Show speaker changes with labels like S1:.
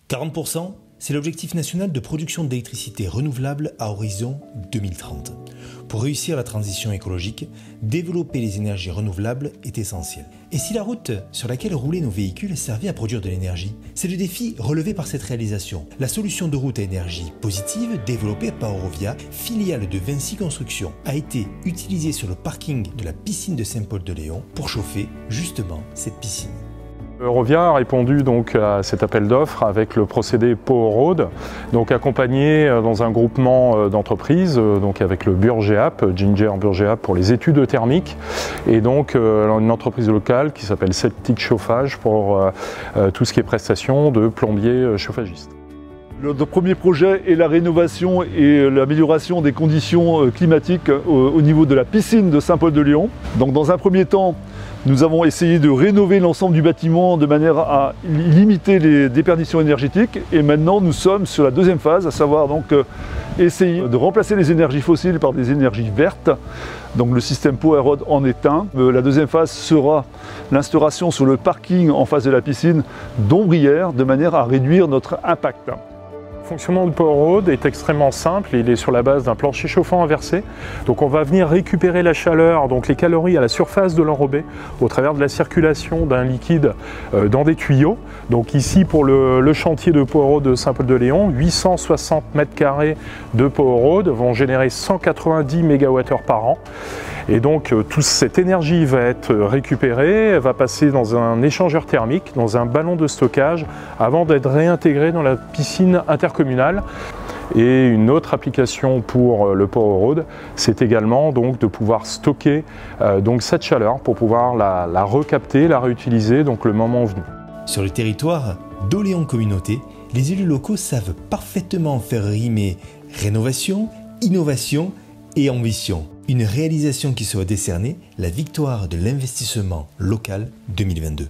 S1: 40%, c'est l'objectif national de production d'électricité renouvelable à horizon 2030. Pour réussir la transition écologique, développer les énergies renouvelables est essentiel. Et si la route sur laquelle roulaient nos véhicules servait à produire de l'énergie, c'est le défi relevé par cette réalisation. La solution de route à énergie positive, développée par Eurovia, filiale de Vinci Construction, a été utilisée sur le parking de la piscine de Saint-Paul-de-Léon pour chauffer justement cette piscine.
S2: Eurovia a répondu donc à cet appel d'offres avec le procédé Powerroad, donc accompagné dans un groupement d'entreprises, donc avec le Burgeap, Ginger Burgeap pour les études thermiques, et donc une entreprise locale qui s'appelle Celtic Chauffage pour tout ce qui est prestation de plombier chauffagiste.
S3: Notre premier projet est la rénovation et l'amélioration des conditions climatiques au niveau de la piscine de Saint-Paul-de-Léon. Donc dans un premier temps, nous avons essayé de rénover l'ensemble du bâtiment de manière à limiter les déperditions énergétiques. Et maintenant, nous sommes sur la deuxième phase, à savoir donc essayer de remplacer les énergies fossiles par des énergies vertes. Donc le système Powerroad en est un. La deuxième phase sera l'instauration sur le parking en face de la piscine d'ombrières de manière à réduire notre impact.
S2: Le fonctionnement de Powerroad est extrêmement simple, il est sur la base d'un plancher chauffant inversé. Donc on va venir récupérer la chaleur, donc les calories à la surface de l'enrobé au travers de la circulation d'un liquide dans des tuyaux. Donc ici pour le chantier de Powerroad de Saint-Paul-de-Léon, 860 m² de Powerroad vont générer 190 MWh par an. Et donc toute cette énergie va être récupérée, elle va passer dans un échangeur thermique, dans un ballon de stockage, avant d'être réintégrée dans la piscine intercommunale. Et une autre application pour le Powerroad, c'est également donc de pouvoir stocker donc cette chaleur pour pouvoir la recapter, la réutiliser donc le moment venu.
S1: Sur le territoire d'Oléon Communauté, les élus locaux savent parfaitement faire rimer rénovation, innovation et ambition. Une réalisation qui sera décernée la victoire de l'investissement local 2022.